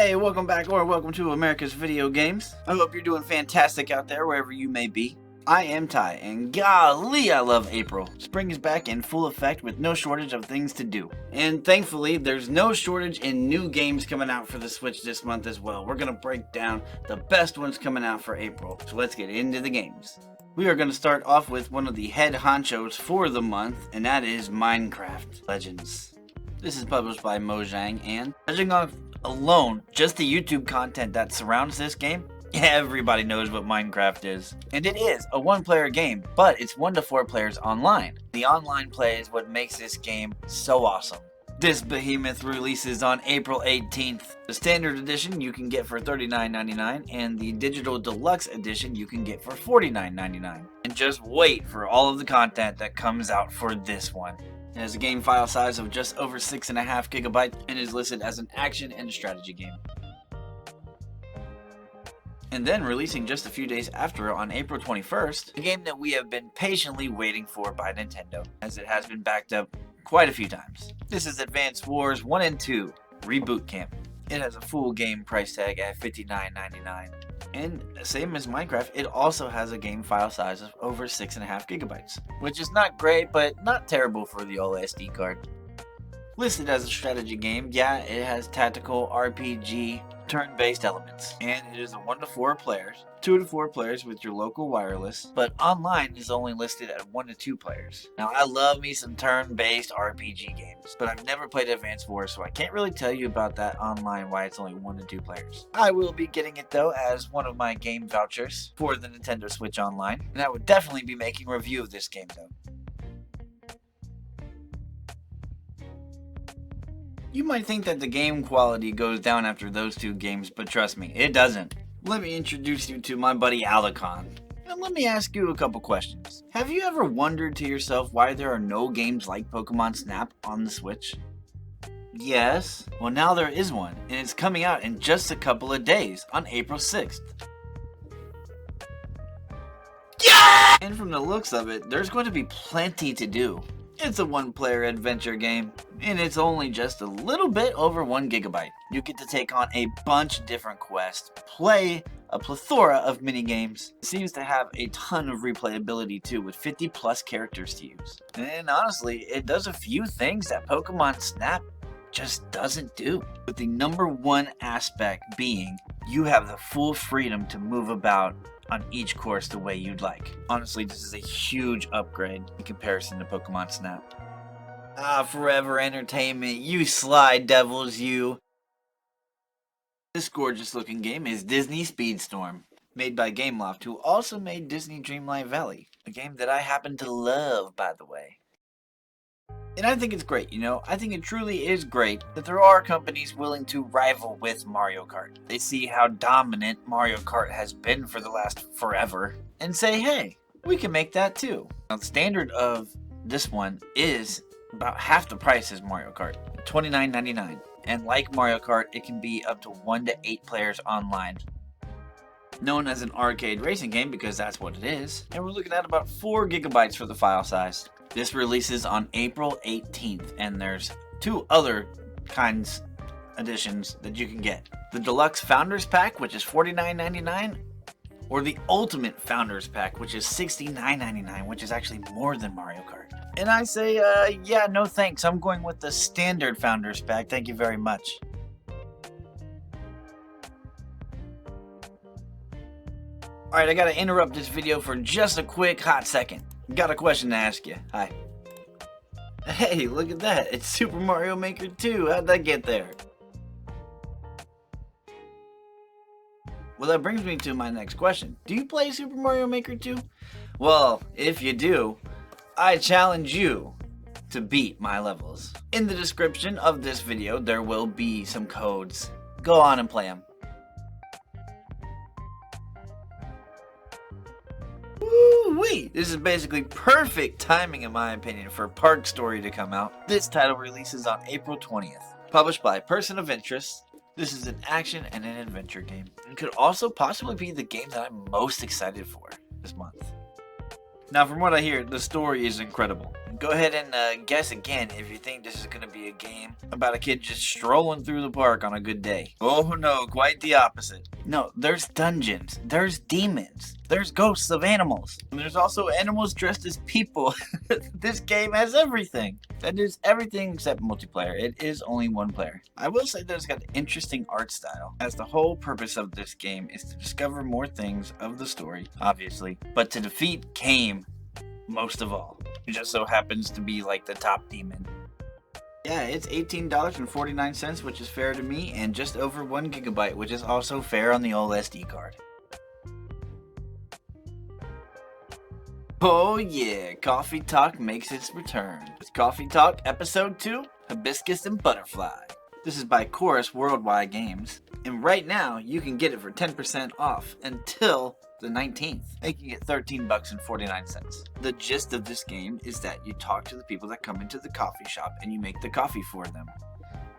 Hey, welcome back or welcome to America's Video Games. I hope you're doing fantastic out there wherever you may be. I am Ty, and golly, I love April. Spring is back in full effect with no shortage of things to do. And thankfully, there's no shortage in new games coming out for the Switch this month as well. We're going to break down the best ones coming out for April. So let's get into the games. We are going to start off with one of the head honchos for the month, and that is Minecraft Legends. This is published by Mojang, and judging off alone, just the YouTube content that surrounds this game, everybody knows what Minecraft is. And it is a one-player game, but it's 1 to 4 players online. The online play is what makes this game so awesome. This behemoth releases on April 18th. The standard edition you can get for $39.99, and the digital deluxe edition you can get for $49.99. And just wait for all of the content that comes out for this one. It has a game file size of just over 6.5 gigabytes and is listed as an action and strategy game. And then releasing just a few days after on April 21st, a game that we have been patiently waiting for by Nintendo, as it has been backed up quite a few times. This is Advance Wars 1 and 2 Reboot Camp. It has a full game price tag at $59.99. And same as Minecraft, it also has a game file size of over 6.5 gigabytes, which is not great, but not terrible for the old SD card. Listed as a strategy game, yeah, it has tactical RPG turn-based elements, and it is a 1 to 4 players, 2 to 4 players with your local wireless, but online is only listed at 1 to 2 players. Now, I love me some turn-based RPG games, but I've never played Advance Wars, so I can't really tell you about that online why it's only 1 to 2 players. I will be getting it though as one of my game vouchers for the Nintendo Switch Online, and I would definitely be making a review of this game though. You might think that the game quality goes down after those two games, but trust me, it doesn't. Let me introduce you to my buddy Alekon. And let me ask you a couple questions. Have you ever wondered to yourself why there are no games like Pokemon Snap on the Switch? Yes? Well, now there is one, and it's coming out in just a couple of days, on April 6th. Yeah! And from the looks of it, there's going to be plenty to do. It's a one-player adventure game, and it's only just a little bit over 1 gigabyte. You get to take on a bunch of different quests, play a plethora of minigames. It seems to have a ton of replayability too, with 50 plus characters to use. And honestly, it does a few things that Pokemon Snap just doesn't do. With the number one aspect being, you have the full freedom to move about on each course the way you'd like. Honestly, this is a huge upgrade in comparison to Pokemon Snap. Ah, Forever Entertainment, you sly devils, you. This gorgeous looking game is Disney Speedstorm, made by Gameloft, who also made Disney Dreamlight Valley, a game that I happen to love, by the way. And I think it's great, you know, I think it truly is great that there are companies willing to rival with Mario Kart. They see how dominant Mario Kart has been for the last forever and say, hey, we can make that too. Now, the standard of this one is about half the price as Mario Kart, $29.99. And like Mario Kart, it can be up to 1 to 8 players online. Known as an arcade racing game because that's what it is. And we're looking at about 4 gigabytes for the file size. This releases on April 18th, and there's 2 other kinds editions that you can get. The Deluxe Founders Pack, which is $49.99, or the Ultimate Founders Pack, which is $69.99, which is actually more than Mario Kart. And I say, yeah, no thanks. I'm going with the Standard Founders Pack. Thank you very much. Alright, I gotta interrupt this video for just a quick hot second. Got a question to ask you. Hi. Hey, look at that. It's Super Mario Maker 2. How'd that get there? Well, that brings me to my next question. Do you play Super Mario Maker 2? Well, if you do, I challenge you to beat my levels. In the description of this video, there will be some codes. Go on and play them. Woo-wee! This is basically perfect timing in my opinion for Park Story to come out. This title releases on April 20th. Published by Person of Interest, this is an action and an adventure game. And could also possibly be the game that I'm most excited for this month. Now, from what I hear, the story is incredible. Go ahead and guess again if you think this is going to be a game about a kid just strolling through the park on a good day. Oh no, quite the opposite. No, there's dungeons, there's demons, there's ghosts of animals, and there's also animals dressed as people. This game has everything. That is everything except multiplayer. It is only one player. I will say that it's got an interesting art style, as the whole purpose of this game is to discover more things of the story, obviously, but to defeat Kame most of all. It just so happens to be like the top demon. Yeah, it's $18.49, which is fair to me, and just over 1 gigabyte, which is also fair on the old SD card. Oh yeah, Coffee Talk makes its return. It's Coffee Talk Episode 2, Hibiscus and Butterfly. This is by Chorus Worldwide Games, and right now you can get it for 10% off until the 19th, making it $13.49. The gist of this game is that you talk to the people that come into the coffee shop and you make the coffee for them.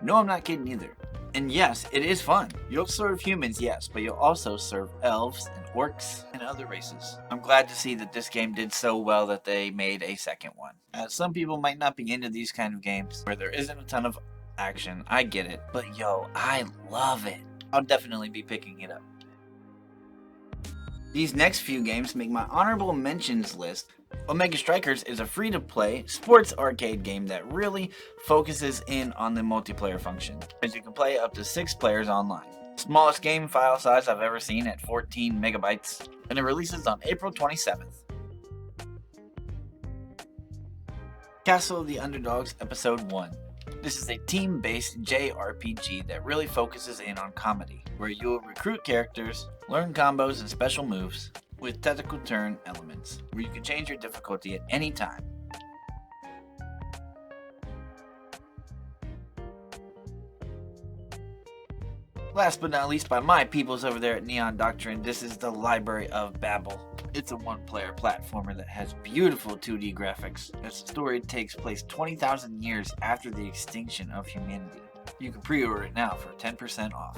No, I'm not kidding either. And yes, it is fun. You'll serve humans, yes, but you'll also serve elves and orcs and other races. I'm glad to see that this game did so well that they made a second one. Some people might not be into these kind of games where there isn't a ton of action. I get it, but yo, I love it. I'll definitely be picking it up. These next few games make my honorable mentions list. Omega Strikers is a free-to-play sports arcade game that really focuses in on the multiplayer function, as you can play up to 6 players online. Smallest game file size I've ever seen at 14 megabytes, and it releases on April 27th. Castle of the Underdogs Episode 1. This is a team-based JRPG that really focuses in on comedy, where you will recruit characters, learn combos and special moves, with tactical turn elements, where you can change your difficulty at any time. Last but not least, by my peoples over there at Neon Doctrine, this is the Library of Babel. It's a one-player platformer that has beautiful 2D graphics, as the story takes place 20,000 years after the extinction of humanity. You can pre-order it now for 10% off.